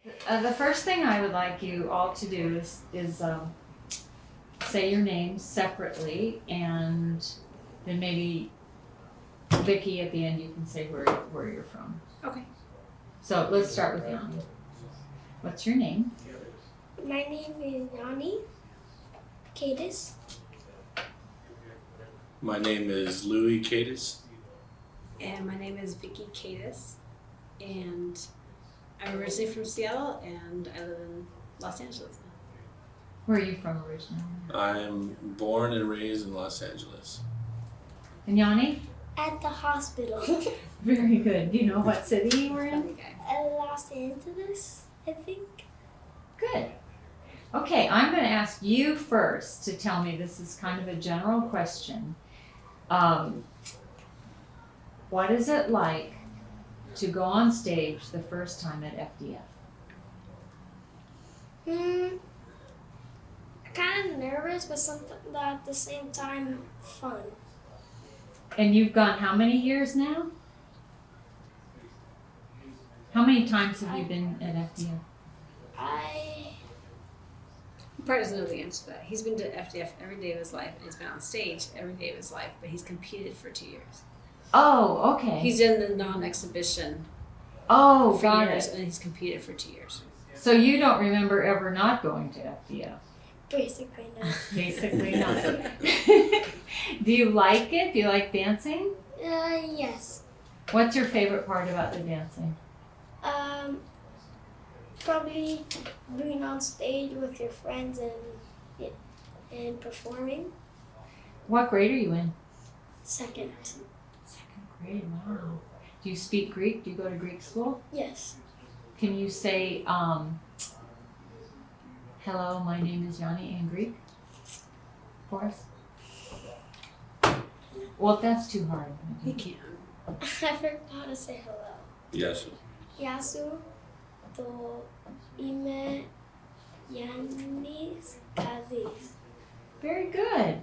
The first thing I would like you all to do is say your names separately, and then maybe Vicki at the end you can say where you're from. Okay. So let's start with Yianni. What's your name? My name is Yianni Kades. My name is Louis Kades. And my name is Vicki Kades, and I'm originally from Seattle, and I live in Los Angeles now. Where are you from originally? I'm born and raised in Los Angeles. And Yianni? At the hospital. Very good. Do you know what city you were in? Funny guy. Los Angeles, I think. Good. Okay, I'm going to ask you first to tell me, this is kind of a general question. What is it like to go on stage the first time at FDF? Kind of nervous, but at the same time fun. And you've gone how many years now? How many times have you been at FDF? He probably doesn't know the answer to that. He's been to FDF every day of his life, and he's been on stage every day of his life, but he's competed for 2 years. Oh, okay. He's in the non-exhibition Oh, for got years, it. and he's competed for 2 years. So you don't remember ever not going to FDF? Basically, no. Basically not. Do you like it? Do you like dancing? Yes. What's your favorite part about the dancing? Probably being on stage with your friends and performing. What grade are you in? Second. Second grade, wow. Do you speak Greek? Do you go to Greek school? Yes. Can you say, hello, my name is Yianni in Greek for us? Well, if that's too hard. He can. I forgot how to say hello. Yes. Yasu to ime Yianni Kades. Very good.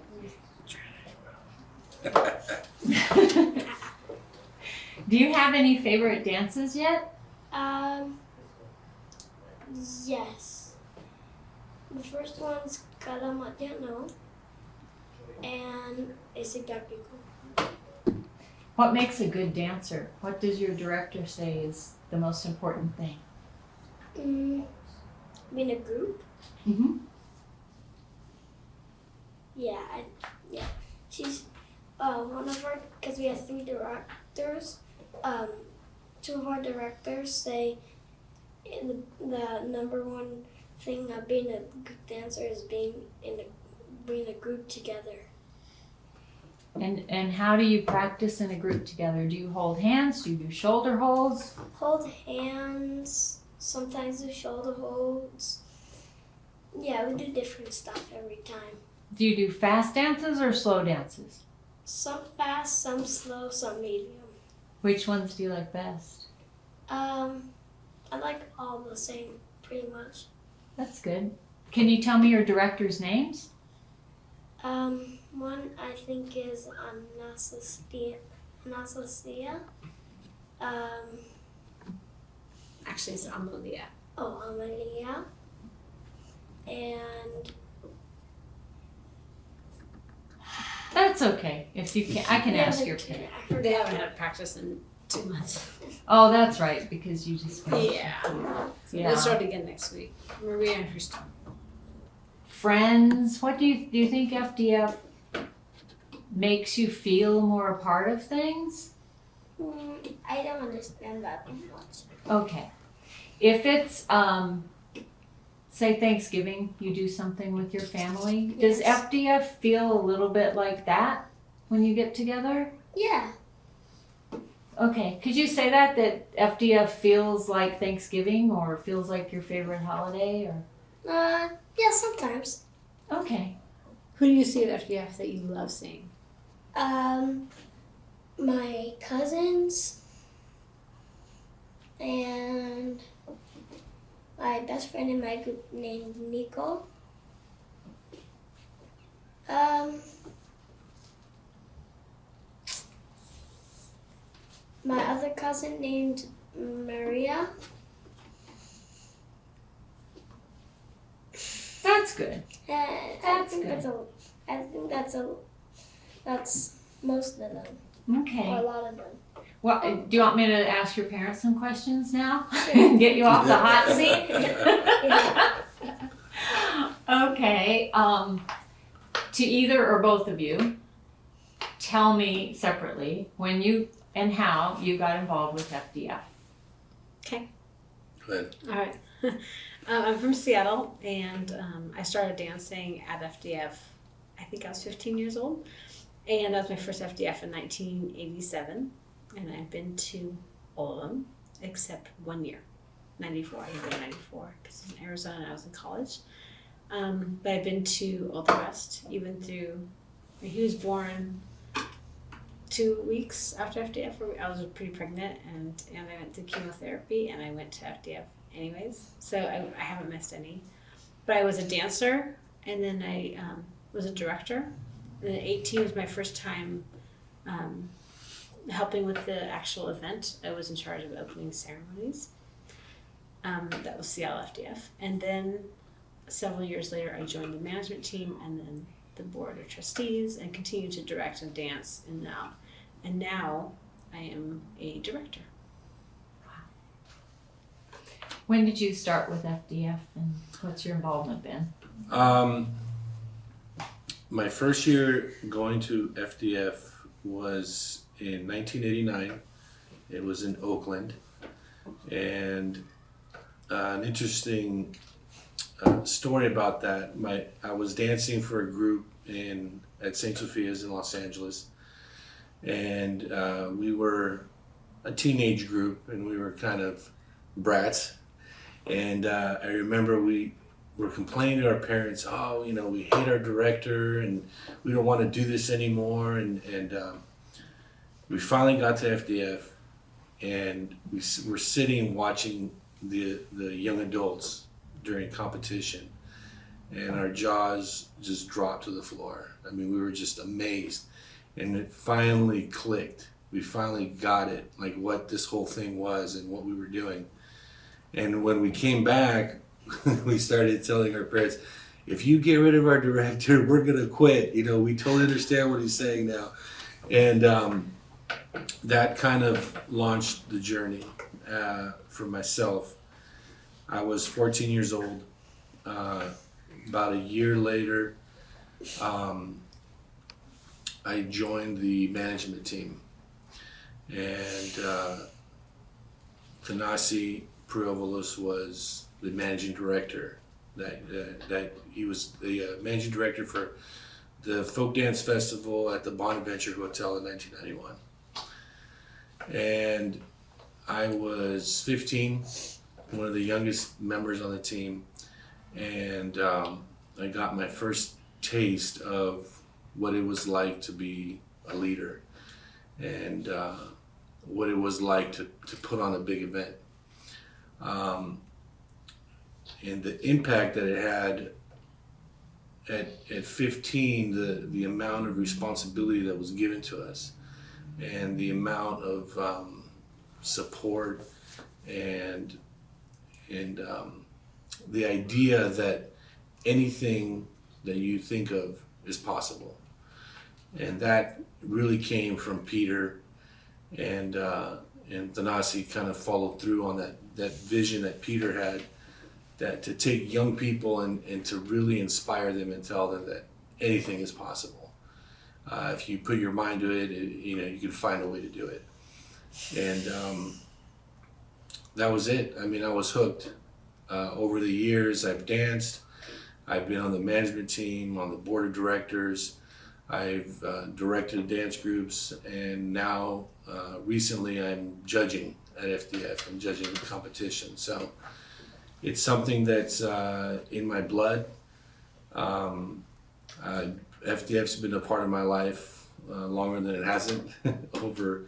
Do you have any favorite dances yet? Yes. The first one's Kalamatiano and Isigapiko. What makes a good dancer? What does your director say is the most important thing? Being a group? Mm-hmm. Yeah, she's one of our, because we have 3 directors, 2 of our directors say the number one thing of being a good dancer is being a group together. And how do you practice in a group together? Do you hold hands? Do you do shoulder holds? Hold hands, sometimes do shoulder holds. Yeah, we do different stuff every time. Do you do fast dances or slow dances? Some fast, some slow, some medium. Which ones do you like best? I like all the same, pretty much. That's good. Can you tell me your directors' names? One I think is Anastasia. Actually, it's Amelia. Amelia. And That's okay. If you can, I can ask your pick. They haven't had practice in 2 months. Oh, that's right, because you just Yeah. So Yeah. we'll start again next week. Maria and Kristen. Friends. What do you think FDF makes you feel more a part of things? I don't understand that much. Okay. If it's say Thanksgiving, you do something with your family. Does Yes. FDF feel a little bit like that when you get together? Yeah. Okay. Could you say that FDF feels like Thanksgiving or feels like your favorite holiday or? Yeah, sometimes. Okay. Who do you see at FDF that you love seeing? My cousins and my best friend in my group named Nico. My other cousin named Maria. That's good. I That's think good. that's most of them, or a Okay. lot of them. Well, do you want me to ask your parents some questions now? Get you off the hot seat? Okay. To either or both of you, tell me separately when you and how you got involved with FDF. Okay. Go ahead. All right. I'm from Seattle, and I started dancing at FDF. I think I was 15 years old, and that was my first FDF in 1987. And I've been to all of them except 1 year, 94. I didn't go to 94 because I was in Arizona and I was in college. But I've been to all the rest, even through. He was born 2 weeks after FDF. I was pretty pregnant, and I went through chemotherapy, and I went to FDF anyways. So I haven't missed any. But I was a dancer, and then I was a director. And then 18 was my first time helping with the actual event. I was in charge of opening ceremonies. That was Seattle FDF. And then several years later, I joined the management team and then the board of trustees and continued to direct and dance. And now I am a director. When did you start with FDF and what's your involvement been? My first year going to FDF was in 1989. It was in Oakland. And an interesting story about that. I was dancing for a group at St. Sophia's in Los Angeles, and we were a teenage group, and we were kind of brats. And I remember we were complaining to our parents, "Oh, we hate our director, and we don't want to do this anymore." And we finally got to FDF, and we were sitting watching the young adults during competition, and our jaws just dropped to the floor. I mean, we were just amazed, and it finally clicked. We finally got it, like what this whole thing was and what we were doing. And when we came back, we started telling our parents, if you get rid of our director, we're gonna quit. We totally understand what he's saying now. And that kind of launched the journey for myself. I was 14 years old. About a year later, I joined the management team, and Thanasi Priovalos was the managing director. That he was the managing director for the Folk Dance Festival at the Bonaventure Hotel in 1991. And I was 15, one of the youngest members on the team, and I got my first taste of what it was like to be a leader, and what it was like to put on a big event. And the impact that it had at 15, the amount of responsibility that was given to us, and the amount of support and the idea that anything that you think of is possible. And that really came from Peter, and Thanasi kind of followed through on that vision that Peter had, that to take young people and to really inspire them and tell them that anything is possible. If you put your mind to it, you can find a way to do it. And that was it. I mean, I was hooked. Over the years, I've danced. I've been on the management team, on the board of directors. I've directed dance groups, and now recently I'm judging at FDF. I'm judging competition. So it's something that's in my blood. FDF's been a part of my life longer than it hasn't, over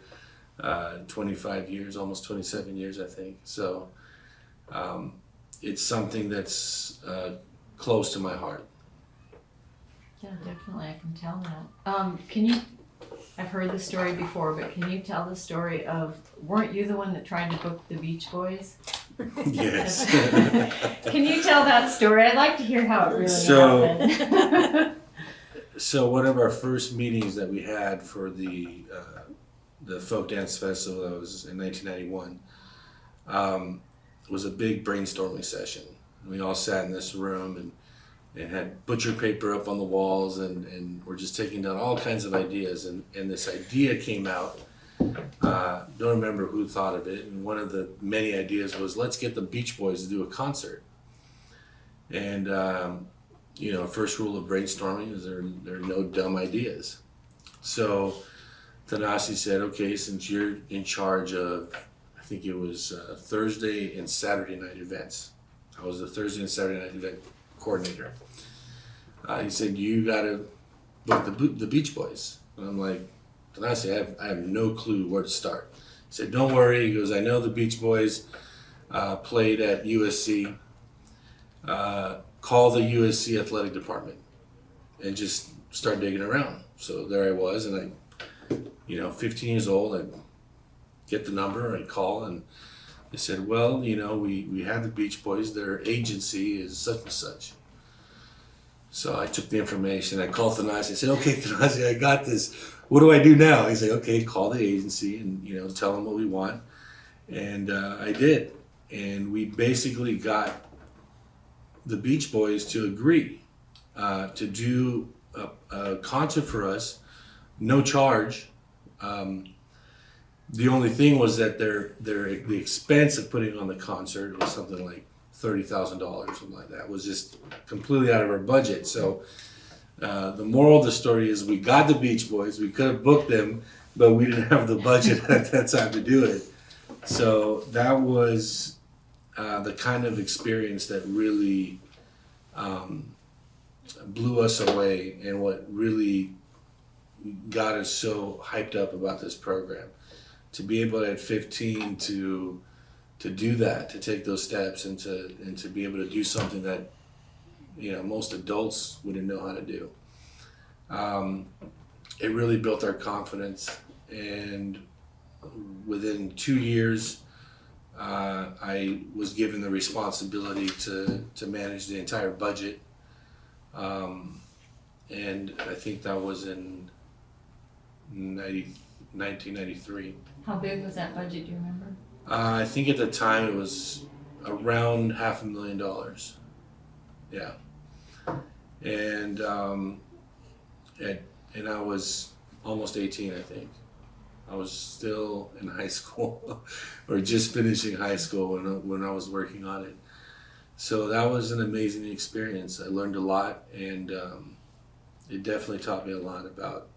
25 years, almost 27 years, I think. So it's something that's close to my heart. Yeah, definitely, I can tell that. Can you I've heard the story before, but can you tell the story of, weren't you the one that tried to book the Beach Boys? Yes. Can you tell that story? I'd like to hear how it really So- happened. So one of our first meetings that we had for the folk dance festival, that was in 1991, was a big brainstorming session. We all sat in this room and had butcher paper up on the walls, and we're just taking down all kinds of ideas. And this idea came out. Don't remember who thought of it. And one of the many ideas was, let's get the Beach Boys to do a concert. And first rule of brainstorming is there are no dumb ideas. So Thanasi said, okay, since you're in charge of, I think it was Thursday and Saturday night events. I was the Thursday and Saturday night event coordinator. He said, you got to book the Beach Boys. And I'm like, Thanasi, I have no clue where to start. He said, don't worry. He goes, I know the Beach Boys played at USC. Call the USC athletic department and just start digging around. So there I was, and 15 years old, I'd get the number, I'd call, and they said, well, we have the Beach Boys, their agency is such and such. So I took the information, I called Thanasi, I said, okay, Thanasi, I got this. What do I do now? He said, okay, call the agency and, tell them what we want. And I did. And we basically got the Beach Boys to agree to do a concert for us, no charge. The only thing was that the expense of putting on the concert was something like $30,000, something like that. It was just completely out of our budget. So the moral of the story is we got the Beach Boys. We could have booked them, but we didn't have the budget at that time to do it. So that was the kind of experience that really blew us away, and what really got us so hyped up about this program. To be able at 15 to do that, to take those steps, and to be able to do something that most adults wouldn't know how to do. It really built our confidence, and within 2 years, I was given the responsibility to manage the entire budget, and I think that was in 1993. How big was that budget, do you remember? I think at the time it was around $500,000. Yeah, and and I was almost 18, I think. I was still in high school or just finishing high school when I was working on it. So that was an amazing experience. I learned a lot, and it definitely taught me a lot about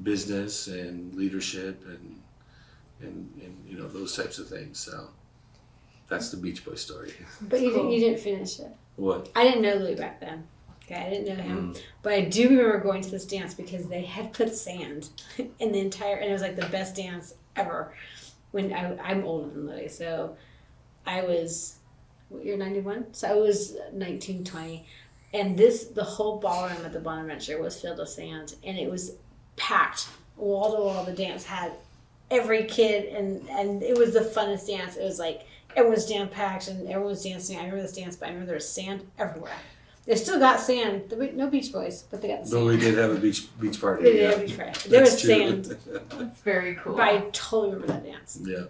business and leadership and those types of things. So that's the Beach Boy story. But you didn't finish it. What? I didn't know Louis back then. Okay, I didn't know him, but I do remember going to this dance because they had put sand in the entire, and it was like the best dance ever. When I'm older than Louis, so I was, what year, 91? So I was 19, 20, and the whole ballroom at the Bonaventure was filled with sand, and it was packed wall to wall. The dance had every kid, and it was the funnest dance. It was like everyone was jam packed and everyone was dancing. I remember this dance, but I remember there was sand everywhere. They still got sand. No Beach Boys, but they got the sand. But we did have a beach party. They did have a beach party. There was true. sand. That's very cool. But I totally remember that dance. Yeah.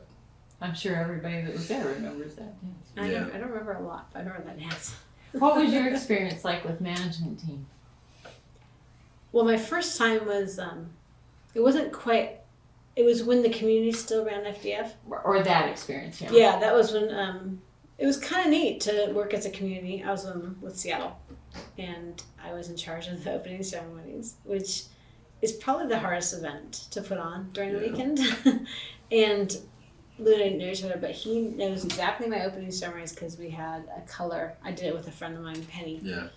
I'm sure everybody that was there remembers that dance. I don't remember a lot, but I remember that dance. What was your experience like with management team? Well, my first time was, it wasn't quite, it was when the community still ran FDF. Or that experience, yeah. Yeah, that was when, it was kind of neat to work as a community. I was with Seattle, and I was in charge of the opening ceremonies, which is probably the hardest event to put on during the weekend. And Lou didn't know each other, but he knows exactly my opening ceremonies because we had a color. I did it with a friend of mine, Penny. Yeah.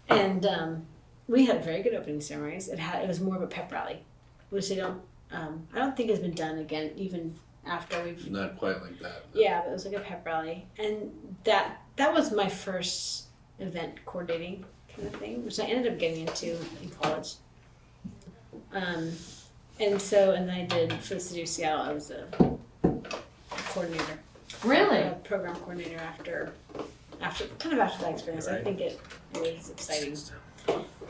And we had very good opening ceremonies. It was more of a pep rally, which I don't think has been done again, even after we've. Not quite like that. No. Yeah, but it was like a pep rally, and that was my first event coordinating kind of thing, which I ended up getting into in college. And then I did, for the city of Seattle, I was a coordinator. Really? A program coordinator after that experience. I think it was exciting.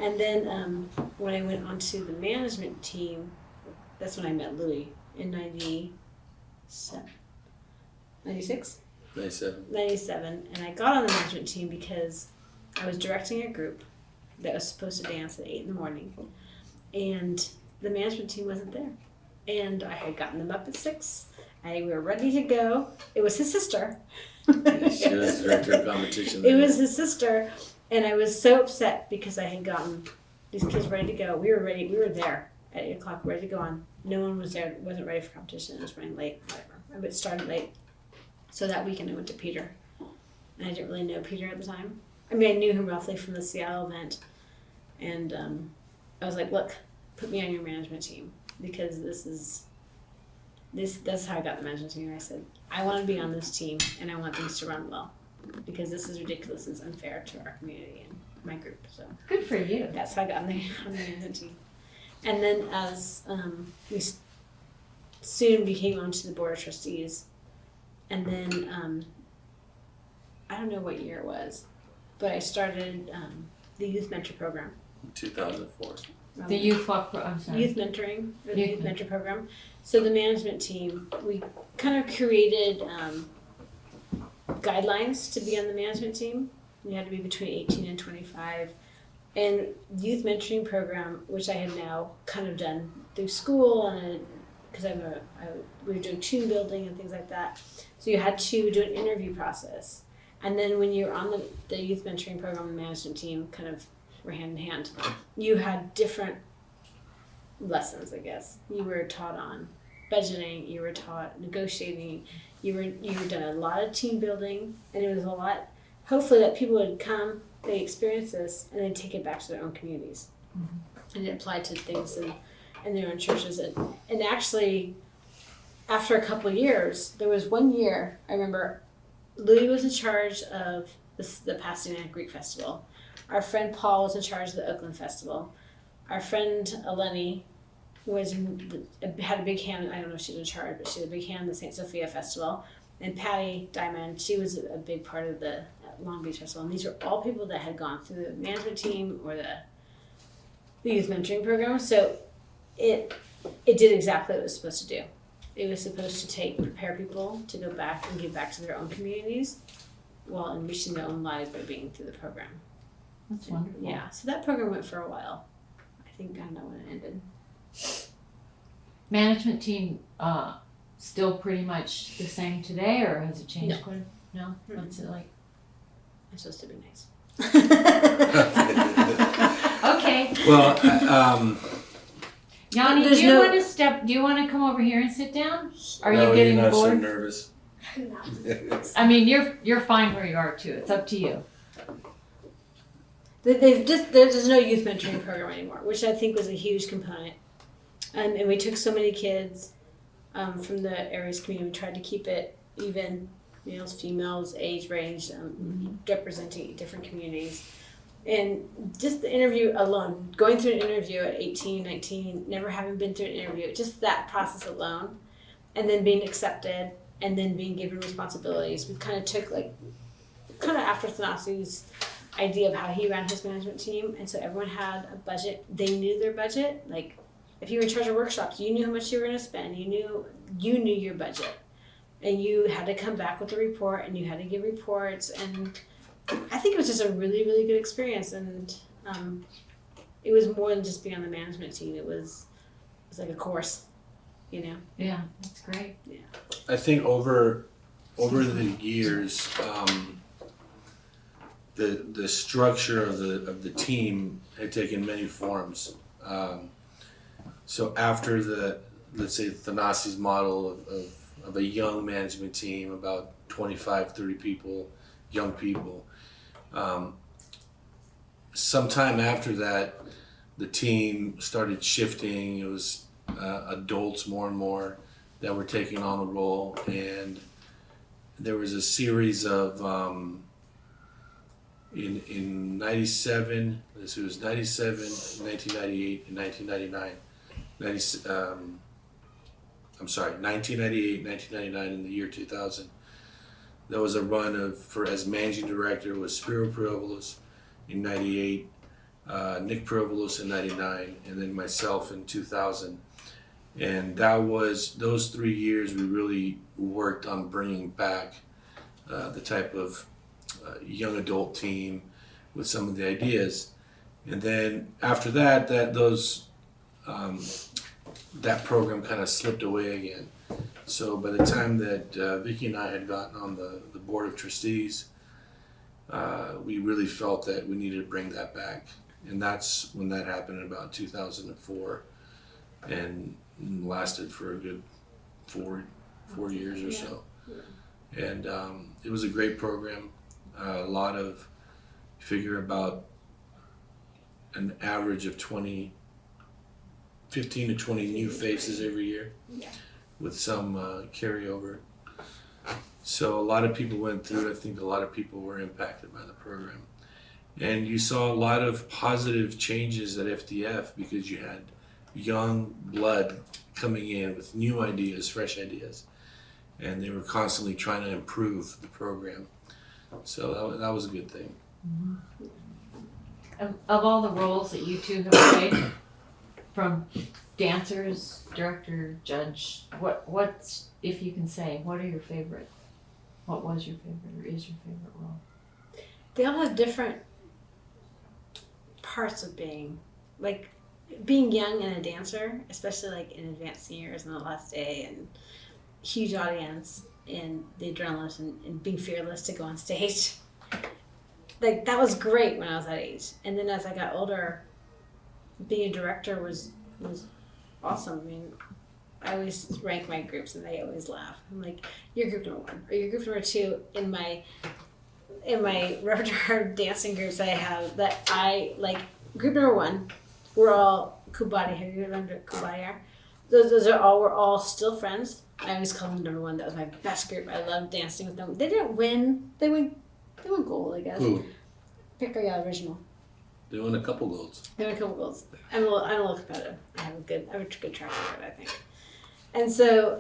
And then when I went onto the management team, that's when I met Louis in 96? 97. And I got on the management team because I was directing a group that was supposed to dance at 8 in the morning. And the management team wasn't there. And I had gotten them up at 6. We were ready to go. It was his sister. She was director of competition. It was his sister. And I was so upset because I had gotten these kids ready to go. We were ready. We were there at 8 o'clock, ready to go on. No one was there. Wasn't ready for competition. It was running late. Whatever. It started late. So that weekend I went to Peter. And I didn't really know Peter at the time. I mean, I knew him roughly from the Seattle event. And I was like, look, put me on your management team because that's how I got the management team. And I said, I want to be on this team and I want things to run well because this is ridiculous and it's unfair to our community and my group. So Good for you. that's how I got on the management team. And then as we soon became onto the board of trustees, and then I don't know what year it was, but I started the youth mentor program. 2004. The youth walk. I'm sorry. Youth mentoring, or the Youth youth mentor program. So the management team, we kind of created guidelines to be on the management team. You had to be between 18 and 25. And the youth mentoring program, which I had now kind of done through school, and because we were doing team building and things like that. So you had to do an interview process. And then when you're on the youth mentoring program, the management team kind of were hand in hand. You had different lessons, I guess. You were taught on budgeting, you were taught negotiating, you were done a lot of team building, and it was a lot, hopefully that people would come, they experience this, and then take it back to their own communities. Mm-hmm. And it applied to things in their own churches. And actually, after a couple of years, there was one year, I remember Louis was in charge of the Pasadena Greek Festival. Our friend Paul was in charge of the Oakland Festival. Our friend Eleni had a big hand, I don't know if she was in charge, but she had a big hand in the St. Sophia Festival. And Patty Diamond, she was a big part of the Long Beach Festival. And these were all people that had gone through the management team or the youth mentoring program. So it did exactly what it was supposed to do. It was supposed to prepare people to go back and give back to their own communities while enriching their own lives by being through the program. That's wonderful. Yeah, so that program went for a while. I think I don't know when it ended. Management team still pretty much the same today, or has it changed? No. What's it like? I'm supposed to be nice. Okay. Well, Yianni, There's do you no- want to step? Do you want to come over here and sit down? Are no, you getting you're not bored? so nervous. I mean, you're fine where you are too. It's up to you. There's no youth mentoring program anymore, which I think was a huge component. And we took so many kids from the area's community. We tried to keep it even, males, females, age range, representing different communities. And just the interview alone, going through an interview at 18, 19, never having been through an interview, just that process alone, and then being accepted, and then being given responsibilities. We kind of took after Thanasi's idea of how he ran his management team, and so everyone had a budget. They knew their budget. Like if you were in charge of workshops, you knew how much you were going to spend. You knew your budget, and you had to come back with a report, and you had to give reports. And I think it was just a really, really good experience. And it was more than just being on the management team. It was like a course, you know. Yeah, that's great. Yeah. I think over the years, the structure of the team had taken many forms. So after let's say Thanasi's model of a young management team, about 25, 30 people, young people. Sometime after that, the team started shifting. It was adults more and more that were taking on the role, and there was a series of in 97. This was 97, 1998, and 1999. 1998, 1999, and the year 2000. There was a run for as managing director was Spiro Provolos in 98, Nick Provolos in 99, and then myself in 2000. And those 3 years we really worked on bringing back the type of young adult team with some of the ideas. And then after that program kind of slipped away again. So by the time that Vicki and I had gotten on the board of trustees, we really felt that we needed to bring that back. And that's when that happened in about 2004 and lasted for a good four years or so. And it was a great program. A lot of, figure about an average of 15 to 20 new faces every year, with some carryover. So a lot of people went through it. I think a lot of people were impacted by the program. And you saw a lot of positive changes at FDF because you had young blood coming in with new ideas, fresh ideas. And they were constantly trying to improve the program. So that was a good thing. Of all the roles that you two have played, from dancers, director, judge, what's, if you can say, what are your favorite? What was your favorite or is your favorite role? They all have different parts of being young and a dancer, especially like in advanced seniors and the last day and huge audience and the adrenaline and being fearless to go on stage. Like that was great when I was that age. And then as I got older, being a director was awesome. I mean, I always rank my groups and they always laugh. I'm like, you're group number 1 or you're group number 2 in my repertoire of dancing groups I have that I like. Group number 1, we're all Kubati. Have you learned what Kubati are? We're all still friends. I always call them number 1. That was my best group. I loved dancing with them. They didn't win. They won gold, I guess. Who? Pickle Original. They won a couple golds. They won a couple golds. I'm a little competitive. I have a good track record, I think. And so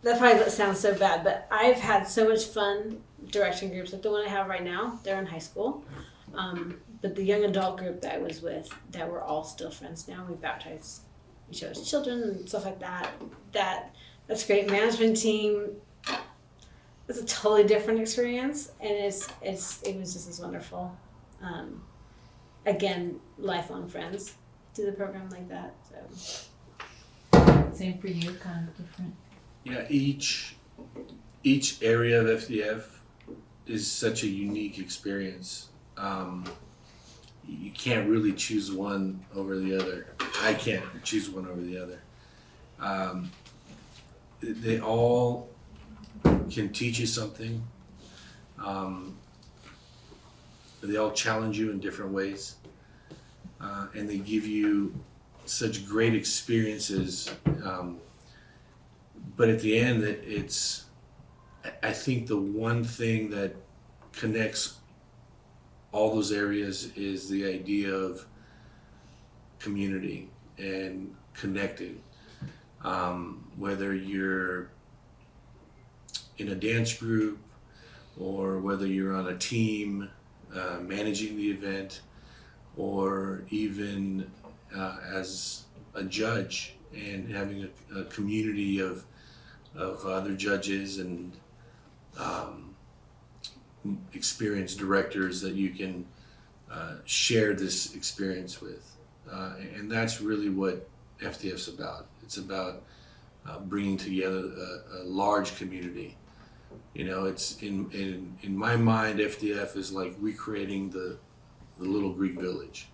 that probably sounds so bad, but I've had so much fun directing groups. Like the one I have right now, they're in high school. But the young adult group that I was with, that we're all still friends now. We baptize each other's children and stuff like that. That's great. Management team. It's a totally different experience, and it was just as wonderful. Again, lifelong friends do the program like that. So Same for you, kind of different. Yeah, each area of FDF is such a unique experience. You can't really choose one over the other. I can't choose one over the other. They all can teach you something. They all challenge you in different ways. And they give you such great experiences. But at the end, I think the one thing that connects all those areas is the idea of community and connecting. Whether you're in a dance group or whether you're on a team managing the event, or even as a judge and having a community of other judges and experienced directors that you can share this experience with. And that's really what FDF's about. It's about bringing together a large community. You know, it's in my mind, FDF is like recreating the little Greek village,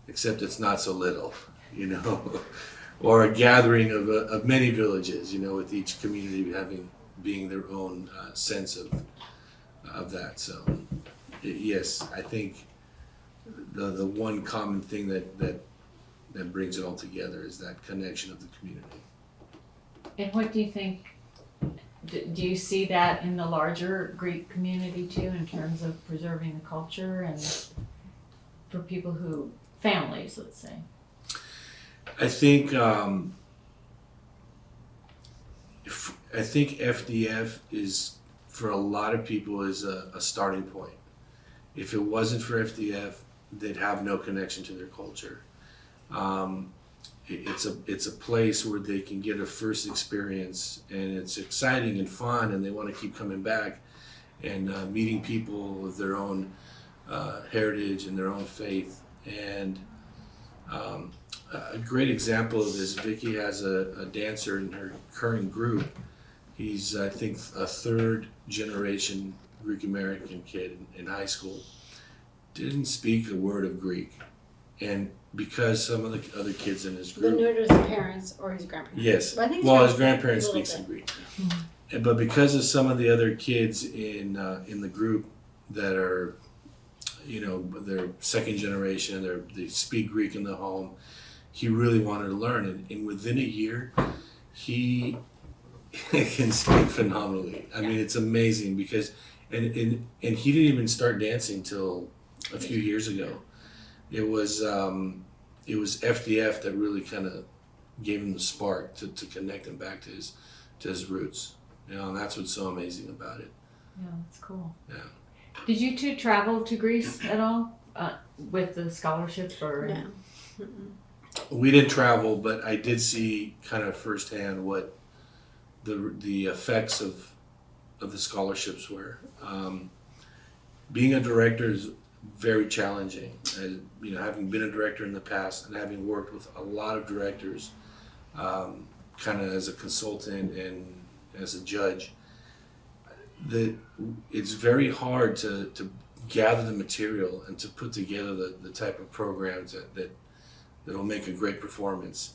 except it's not so little, you know, or a gathering of many villages, you know, with each community being their own sense of that. So yes, I think the one common thing that brings it all together is that connection of the community. And what do you think, do you see that in the larger Greek community too, in terms of preserving the culture and for people families, let's say? I think I think FDF is, for a lot of people, is a starting point. If it wasn't for FDF, they'd have no connection to their culture. It's a place where they can get a first experience, and it's exciting and fun, and they want to keep coming back and meeting people of their own heritage and their own faith. And a great example of this, Vicki has a dancer in her current group. He's, I think, a third generation Greek American kid in high school. Didn't speak a word of Greek. And because some of the other kids in his But group. nor do his parents or his grandparents. Yes. But I think Well, his grandparents a speak little some bit. Greek. But because of some of the other kids in the group that are, they're second generation, they speak Greek in the home, he really wanted to learn. And within a year, he can speak phenomenally. I mean, it's amazing because, and he didn't even start dancing till a few years ago. It was FDF that really kind of gave him the spark to connect him back to his roots. And that's what's so amazing about it. Yeah, that's cool. Yeah. Did you two travel to Greece at all with the scholarship or? No. We didn't travel, but I did see kind of firsthand what the effects of the scholarships were. Being a director is very challenging. Having been a director in the past and having worked with a lot of directors, kind of as a consultant and as a judge, it's very hard to gather the material and to put together the type of programs that'll make a great performance.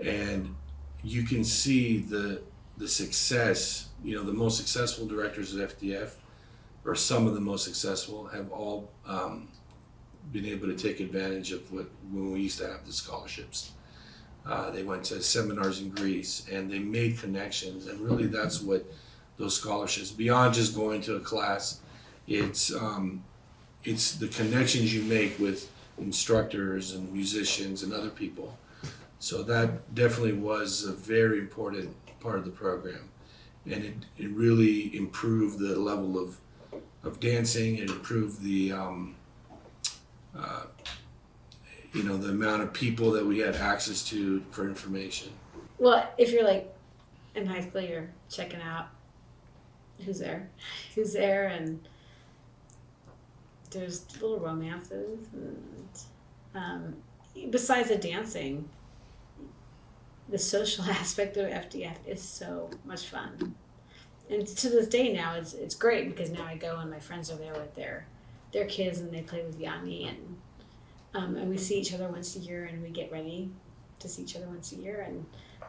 And you can see the success. The most successful directors at FDF, or some of the most successful, have all been able to take advantage of when we used to have the scholarships. They went to seminars in Greece and they made connections, and really that's what those scholarships, beyond just going to a class, it's the connections you make with instructors and musicians and other people. So that definitely was a very important part of the program, and it really improved the level of dancing. It improved the the amount of people that we had access to for information. Well, if you're like in high school, you're checking out who's there, and there's little romances, and besides the dancing, the social aspect of FDF is so much fun. And to this day now, it's great because now I go and my friends are there with their kids and they play with Yianni, and we see each other once a year and we get ready to see each other once a year.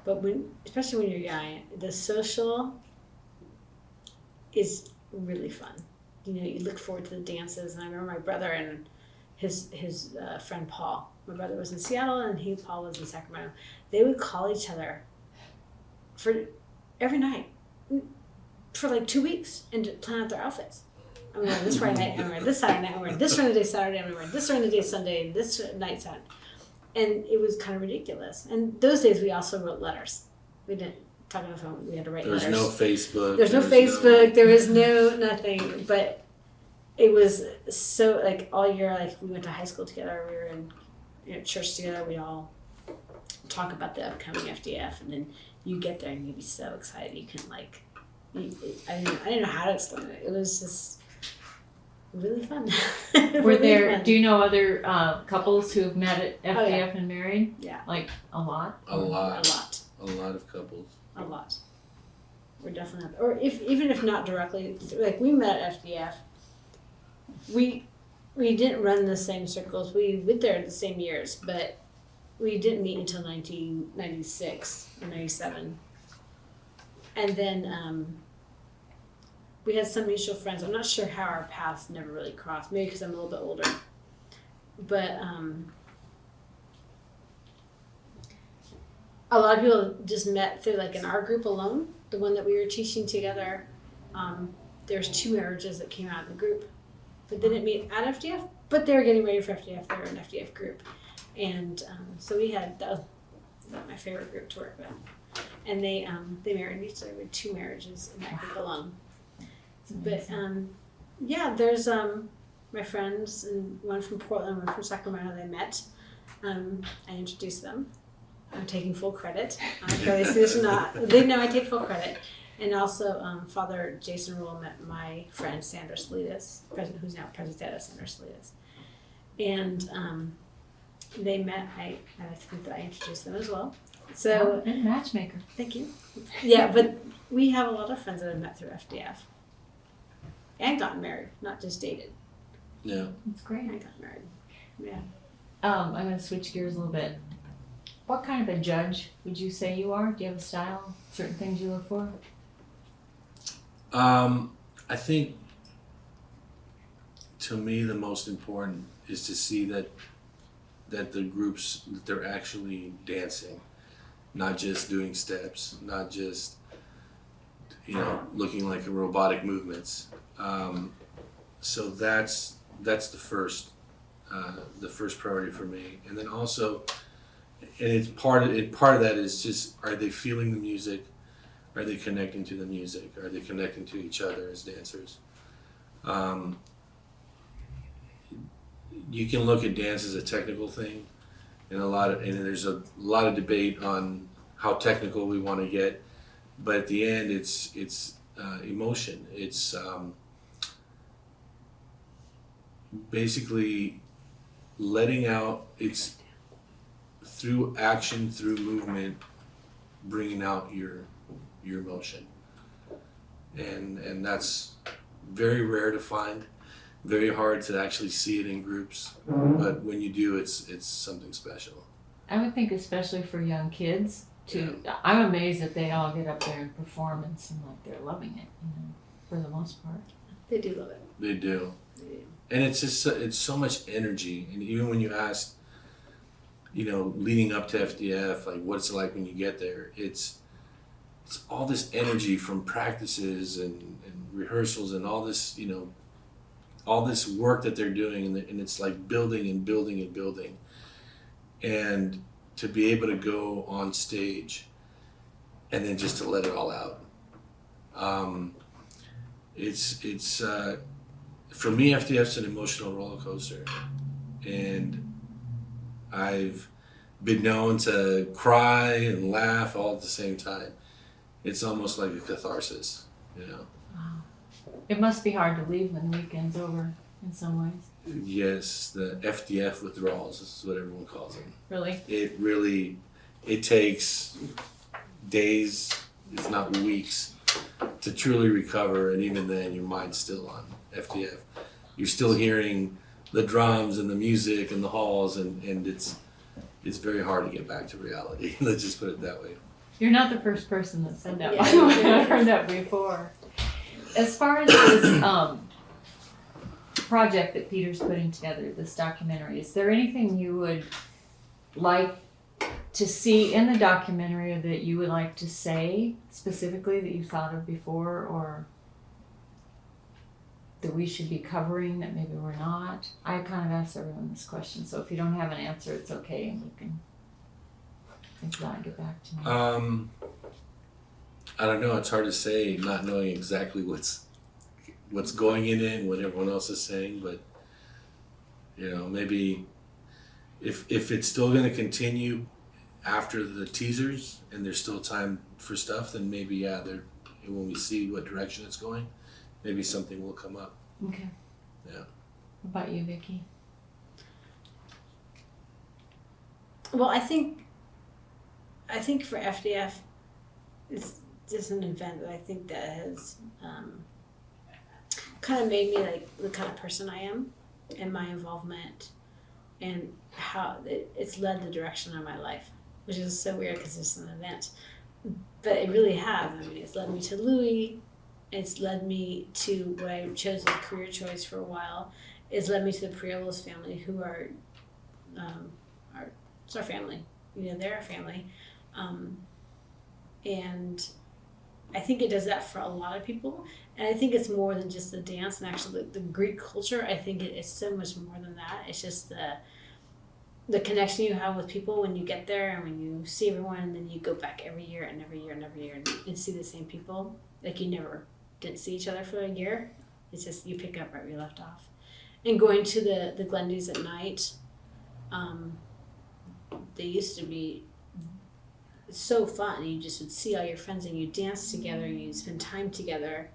But especially when you're young, the social is really fun. You look forward to the dances, and I remember my brother and his friend Paul. My brother was in Seattle and Paul was in Sacramento. They would call each other for every night for like 2 weeks and to plan out their outfits. I'm wearing this Friday night, I'm wearing this Saturday night, I'm wearing this during the day Saturday, I'm wearing this during the day Sunday, and this night Saturday. And it was kind of ridiculous. And those days we also wrote letters. We didn't talk on the phone, we had to write letters. There's no Facebook. There's no Facebook, there was no nothing. But it was so, like, all year, like, we went to high school together, we were in church together, we all talk about the upcoming FDF, and then you get there and you'd be so excited. You can, like, I didn't know how to explain it. It was just really fun. Were there? Do you know other couples who've met at FDF Oh, yeah. and married? Yeah. Like a lot. A lot. A lot. A lot of couples. A lot. We're definitely, or even if not directly, like we met at FDF. We didn't run the same circles. We went there the same years, but we didn't meet until 1996 or 97. And then we had some mutual friends. I'm not sure how our paths never really crossed. Maybe because I'm a little bit older. But a lot of people just met through, like, in our group alone, the one that we were teaching together. There's 2 marriages that came out of the group, but they didn't meet at FDF, but they were getting ready for FDF. They were an FDF group. And so we had my favorite group to work with. And they married each other with 2 marriages in that group alone. But yeah, there's my friends, and one from Portland, one from Sacramento. They met. I introduced them. I'm taking full credit. I don't care if they see this or not. They know I take full credit. And also, Father Jason Rule met my friend Sandra Salidas, who's now President of Sandra Salidas. And they met. I think that I introduced them as well. So and matchmaker. thank you. Yeah, but we have a lot of friends that have met through FDF and gotten married, not just dated. Yeah. That's great. I got married. Yeah. I'm going to switch gears a little bit. What kind of a judge would you say you are? Do you have a style? Certain things you look for? I think to me the most important is to see that the groups, that they're actually dancing, not just doing steps, not just looking like robotic movements. So that's the first priority for me. And then also, and it's part of that is just, are they feeling the music? Are they connecting to the music? Are they connecting to each other as dancers? You can look at dance as a technical thing, and there's a lot of debate on how technical we want to get, but at the end, it's emotion. It's basically letting out. It's through action, through movement, bringing out your emotion, and that's very rare to find, very hard to actually see it in groups, but when you do, it's something special. I would think especially for young kids too. Yeah. I'm amazed that they all get up there and perform and seem like they're loving it, for the most part. They do love it. They do. And it's just it's so much energy. And even when you ask, leading up to FDF, like what's it like when you get there, it's all this energy from practices and rehearsals and all this, all this work that they're doing, and it's like building and building and building. And to be able to go on stage and then just to let it all out. It's for me, FDF's an emotional roller coaster. And I've been known to cry and laugh all at the same time. It's almost like a catharsis, Wow. It must be hard to leave when the weekend's over in some ways. Yes, the FDF withdrawals is what everyone calls them. Really? It takes days, if not weeks, to truly recover, and even then your mind's still on FDF. You're still hearing the drums and the music and the halls, and it's very hard to get back to reality. Let's just put it that way. You're not the first person that said that. Yeah. I've heard that before. As far as this project that Peter's putting together, this documentary, is there anything you would like to see in the documentary that you would like to say specifically that you thought of before, or that we should be covering that maybe we're not? I kind of asked everyone this question, so if you don't have an answer, it's okay, and you can think about it and get back to me. I don't know. It's hard to say, not knowing exactly what's going in it and what everyone else is saying. But maybe if it's still going to continue after the teasers and there's still time for stuff, then maybe when we see what direction it's going, maybe something will come up. Okay. Yeah. What about you, Vicki? Well, I think for FDF, it's just an event that I think that has kind of made me like the kind of person I am, and my involvement, and how it's led the direction of my life, which is so weird because it's an event, but it really has. I mean, it's led me to Louis. It's led me to what I chose as a career choice for a while. It's led me to the Priolos family, who are it's our family. They're our family. And I think it does that for a lot of people. And I think it's more than just the dance and actually the Greek culture. I think it's so much more than that. It's just the connection you have with people when you get there and when you see everyone, and then you go back every year and every year and every year and see the same people. Like you never didn't see each other for a year. It's just you pick up right where you left off. And going to the Glendies at night, they used to be so fun. You just would see all your friends and you dance together and you spend time together.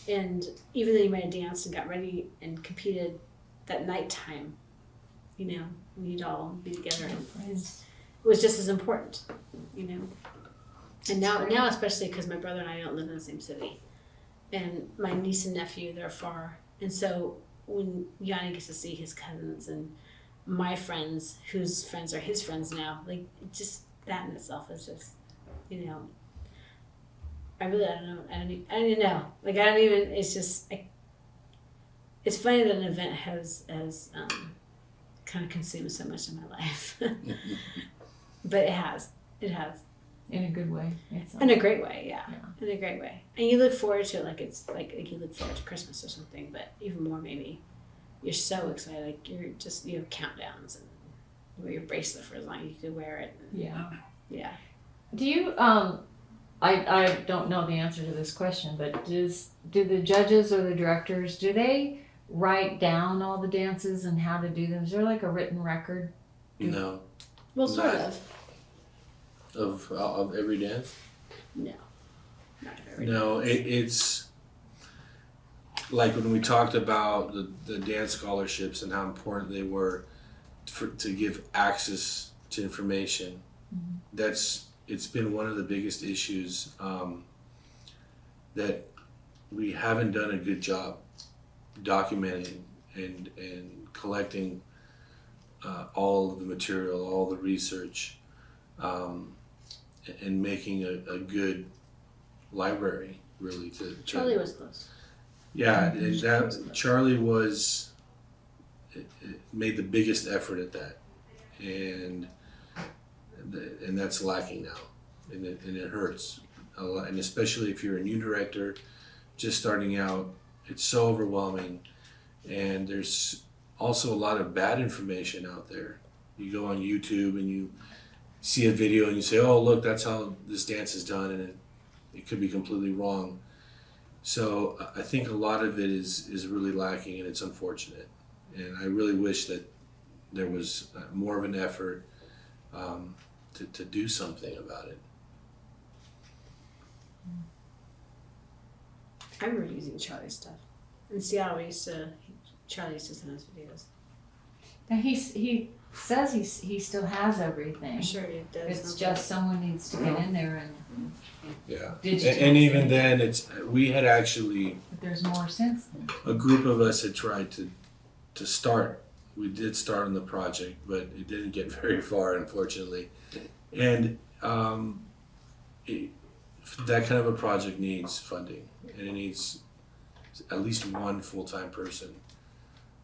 And even though you might have danced and got ready and competed that nighttime, you know, we'd all be together and it was just as important, you know. And now especially because my brother and I don't live in the same city. And my niece and nephew, they're far. And so when Yianni gets to see his cousins and my friends, whose friends are his friends now, like just that in itself is just, you know, I don't even know. Like I don't even. It's just. It's funny that an event has kind of consumed so much of my life, but it has. It has. In a good way. In a great way, yeah. Yeah. In a great way, and you look forward to it like it's like you look forward to Christmas or something, but even more maybe. You're so excited, like you have countdowns and you wear your bracelet for as long as you can wear it. Yeah. Yeah. Do you I don't know the answer to this question, but do the judges or the directors, do they write down all the dances and how to do them? Is there like a written record? No. Well, sort Not- of. Of every dance? No. Not very. No, it's like when we talked about the dance scholarships and how important they were to give access to information. It's been one of the biggest issues that we haven't done a good job documenting and collecting all of the material, all the research, and making a good library, really. Charlie was close. Yeah, and that Charlie made the biggest effort at that, and that's lacking now, and it hurts a lot. And especially if you're a new director, just starting out, it's so overwhelming, and there's also a lot of bad information out there. You go on YouTube and you see a video and you say, "Oh, look, that's how this dance is done," and it could be completely wrong. So I think a lot of it is really lacking, and it's unfortunate. And I really wish that there was more of an effort to do something about it. I remember using Charlie's stuff. In Seattle, Charlie used to send us videos. And he says he still has everything. I'm sure it does. It's just someone needs to get in there and Yeah, digitize and even it. then, we had actually But there's more since then. a group of us had tried to start. We did start on the project, but it didn't get very far, unfortunately. And that kind of a project needs funding, and it needs at least one full-time person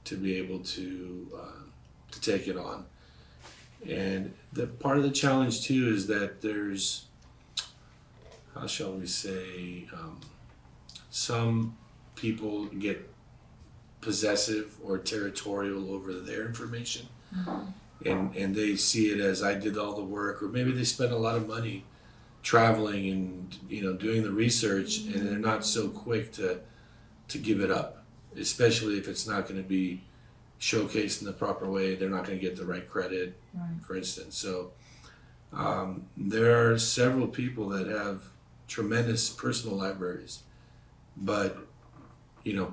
to be able to take it on. And the part of the challenge too is that there's, how shall we say, some people get possessive or territorial over their information, and they see it as I did all the work, or maybe they spend a lot of money traveling and doing the research, and they're not so quick to give it up, especially if it's not going to be showcased in the proper way. They're not going to get the right credit, for instance. So there are several people that have tremendous personal libraries, but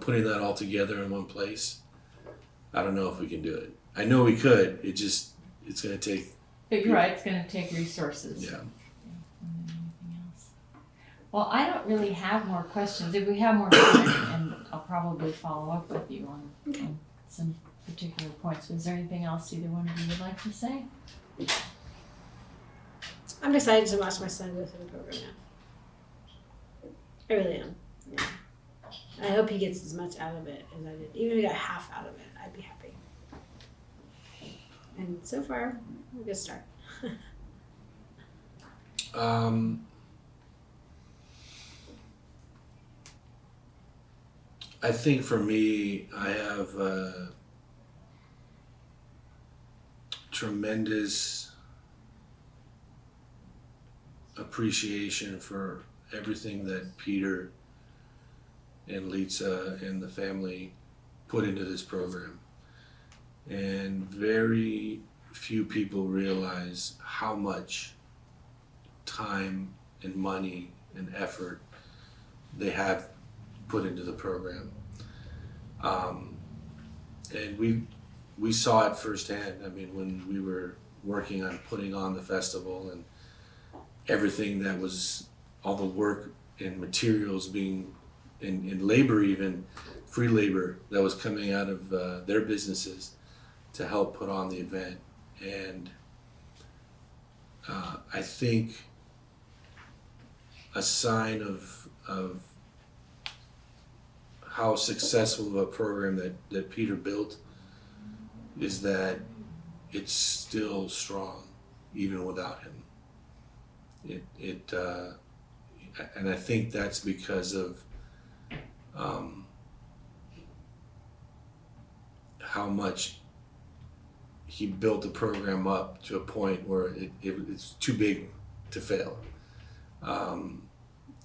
putting that all together in one place, I don't know if we can do it. I know we could. It's going to take. But you're right, it's going to take resources. Yeah. More than anything else. Well, I don't really have more questions. If we have more time, and I'll probably follow up with you on some particular points. Was there anything else either one of you would like to say? I'm excited to watch my son go through the program now. I really am. Yeah. I hope he gets as much out of it as I did. Even if he got half out of it, I'd be happy. And so far, a good start. I think for me, I have tremendous appreciation for everything that Peter and Lisa and the family put into this program. And very few people realize how much time and money and effort they have put into the program. And we saw it firsthand. I mean, when we were working on putting on the festival and everything that was, all the work and materials being, in labor even, free labor that was coming out of their businesses to help put on the event. And I think a sign of how successful of a program that Peter built is that it's still strong even without him. And I think that's because of how much he built the program up to a point where it's too big to fail.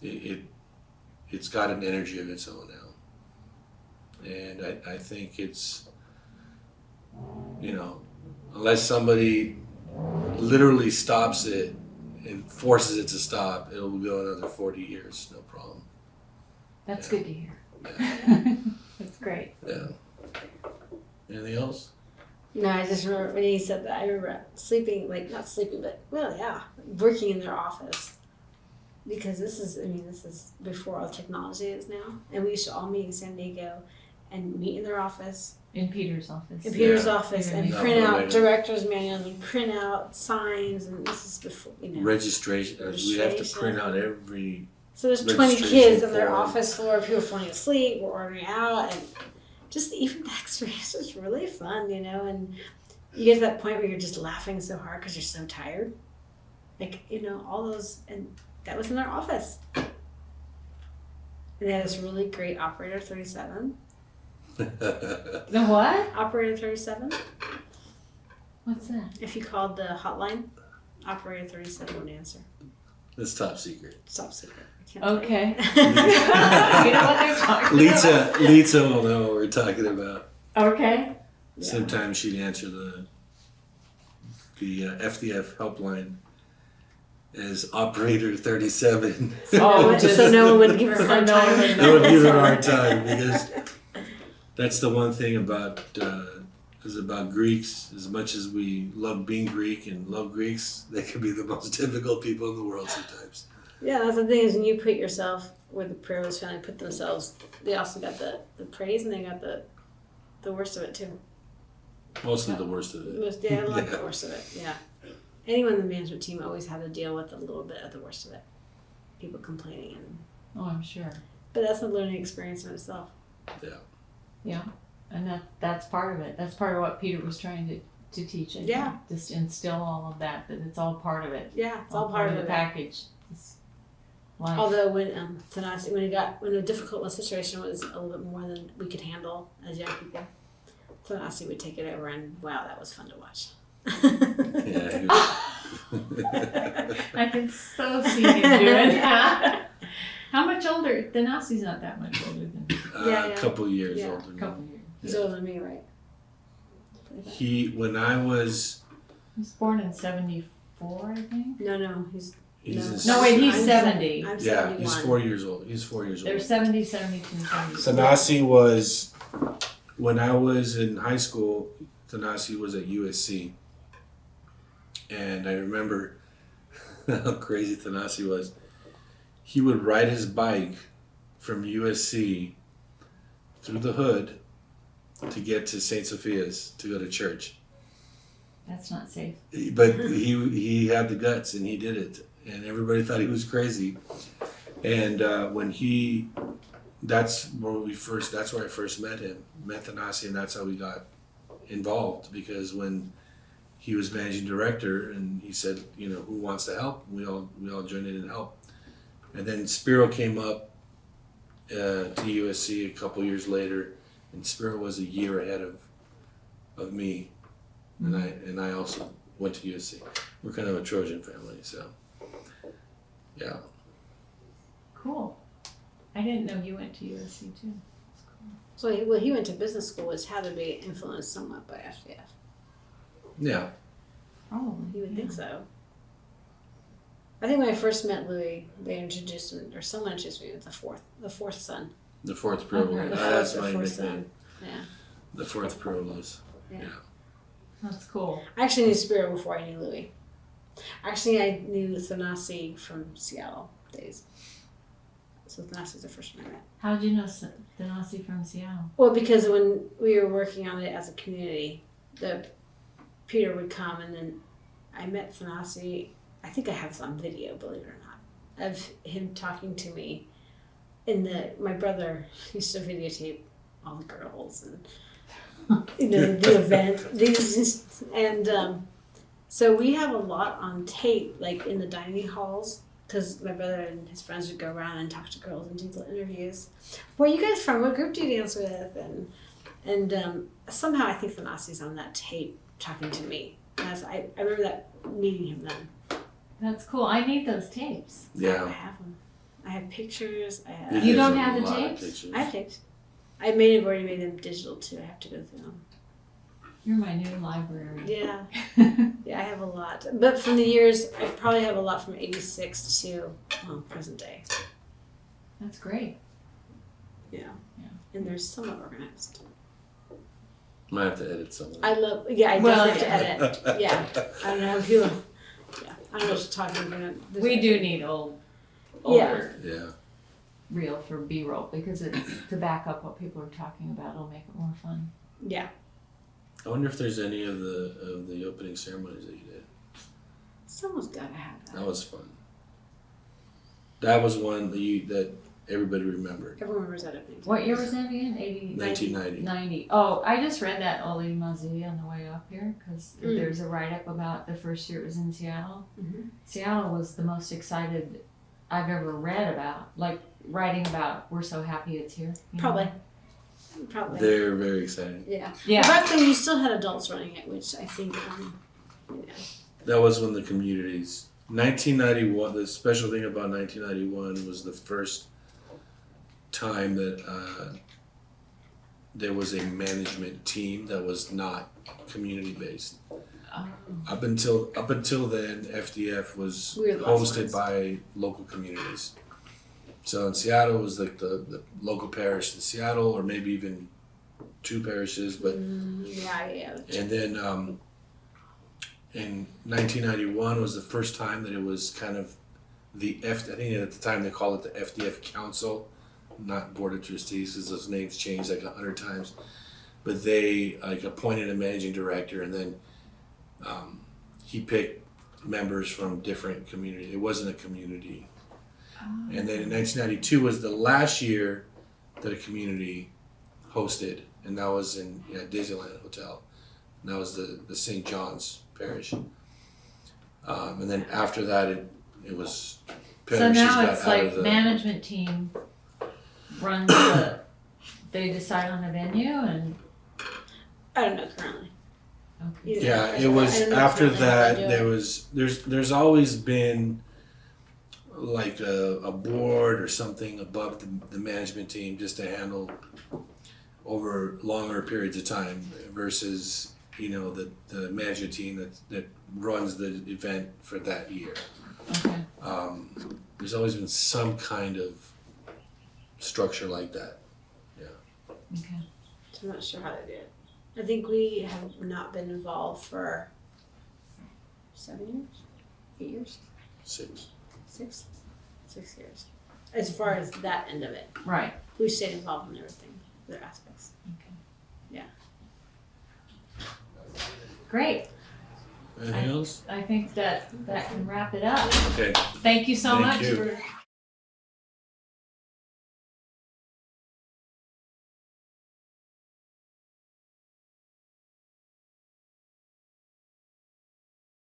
It's got an energy of its own now. And I think it's, unless somebody literally stops it and forces it to stop, it'll go another 40 years, no problem. That's Yeah. good to hear. Yeah. That's great. Yeah. Anything else? No, I just remember when he said that. I remember sleeping, like not sleeping, but well, yeah, working in their office. Because this is before all technology is now, and we used to all meet in San Diego, and meet in their office, In Peter's office. in Peter's Yeah. office, Yeah. and Yeah. print out Yeah. directors' manuals and print out signs, and this is before Registration. We have to print out every. So there's 20 Registration kids on their form. office floor, people falling asleep, we're ordering out, and just even the experience was really fun, and you get to that point where you're just laughing so hard because you're so tired. Like, all those, and that was in their office. And they had this really great operator 37. The what? Operator 37. What's that? If you called the hotline, operator 37 would answer. That's top secret. It's top secret. I can't tell you. Okay. You know what they're talking about? Lisa will know what we're talking about. Okay. Yeah. Sometimes she'd answer the FDF helpline as operator 37. Oh, So no one would give her a hard So no time. one- That would give her a hard time because that's the one thing about Greeks. As much as we love being Greek and love Greeks, they can be the most difficult people in the world sometimes. Yeah, that's the thing is when you put yourself where the Perillos family put themselves, they also got the praise and they got the worst of it too. Mostly the worst of it. A lot of the worst of it, yeah. Anyone in the management team always had to deal with a little bit of the worst of it. People complaining, Oh, I'm sure. but that's a learning experience in itself. Yeah. And that's part of it. That's part of what Peter was trying to teach it. Yeah. Just instill all of that it's all part of it. Yeah, it's all part of the it. package. It's life. Although when Tanasi, when the difficult situation was a little bit more than we could handle as young people, Tanasi would take it over and wow, that was fun to watch. Yeah. I can so see him doing that. How much older? The Nazi's not that much older than Yeah. A couple years Yeah. older. a couple years. He's older than me, right? When I was, He was born in 74, I think. No, he's he's No, wait, he's I'm 70. I'm yeah, 71. he's 4 years old. He's 4 years They're old. 70, 72, 74. Thanasi was, when I was in high school, Thanasi was at USC. And I remember how crazy Thanasi was. He would ride his bike from USC through the hood to get to St. Sophia's to go to church. That's not safe. But he had the guts and he did it. And everybody thought he was crazy. And that's where I first met him, met Thanasi, and that's how we got involved. Because when he was managing director and he said, who wants to help? We all joined in and helped. And then Spiro came up to USC a couple years later, and Spiro was a year ahead of me. and I also went to USC. We're kind of a Trojan family, so yeah. Cool. I didn't know you went to USC too. That's cool. So he went to business school, which had to be influenced somewhat by FDF. Yeah. Probably. You would think so. I think when I first met Louis, they introduced him, or someone introduced me as the fourth son. The fourth pro. Okay. That's The my fourth nickname. son. Yeah. The fourth pro was. Yeah. Yeah. That's cool. I actually knew Spiro before I knew Louis. Actually, I knew Thanasi from Seattle days. So Thanasi's the first one I met. How did you know Thanasi from Seattle? Well, because when we were working on it as a community, Peter would come, and then I met Thanasi. I think I have this on video, believe it or not, of him talking to me. My brother used to videotape all the girls and the event. So we have a lot on tape, like in the dining halls, because my brother and his friends would go around and talk to girls and do little interviews. Where are you guys from? What group do you dance with? And somehow I think Thanasi's on that tape talking to me. I remember that meeting him then. That's cool. I need those tapes. I Yeah. have them. I have pictures. I have. You guys don't have a the lot of tapes? pictures. I have tapes. I've already made them digital too. I have to go through them. You're my new library. Yeah, yeah, I have a lot. But from the years, I probably have a lot from '86 to present day. That's great. Yeah. Yeah. And they're somewhat organized. Might have to edit some of them. I definitely Well, have to edit. Yeah, I don't know if you. Yeah, I don't know what you're talking about. We do need older Yeah. reel for B-roll because it's to back up what people are talking about. It'll make it more fun. Yeah, I wonder if there's any of the opening ceremonies that you did. someone's got to have that. That was fun. That was one that everybody remembered. Everyone remembers that opening. What year was that again? 1990. 90. Oh, I just read that Oli Mazi on the way up here because Mm. there's a write-up about the first year it was in Seattle. Mhm. Seattle was the most excited I've ever read about, like writing about we're so happy it's here. you know? Probably. They're very exciting. Yeah. Yeah. But back then, you still had adults running it, which I think, That was when the communities. 1991. The special thing about 1991 was the first time that there was a management team that was not community based. Oh. Up until then, FDF was We were the last hosted ones. by local communities. So in Seattle, it was like the local parish in Seattle, or maybe even two parishes. But yeah. and then in 1991 was the first time that it was kind of I think at the time they called it the FDF Council, not Board of Trustees, because those names changed like 100 times. But they like appointed a managing director, and then he picked members from different communities. It wasn't a community. And then in 1992 was the last year that a community hosted, and that was in Disneyland Hotel. And that was the St. John's Parish. And then after that, it was So parishes now got it's out like of the management team runs they decide on the venue and I don't know currently. okay. Yeah, I it don't was know after currently how they that do it. there's always been like a board or something above the management team just to handle over longer periods of time versus the management team that runs the event for that year. Okay. There's always been some kind of structure like that. Okay. So I'm not sure how they do it. I think we have not been involved for 7 years, 8 years, 6. 6 years. As far as that end of it, Right. we stayed involved in everything, other aspects. Great. Anything else? I think that can wrap it up. Okay. Thank you so Thank much you. for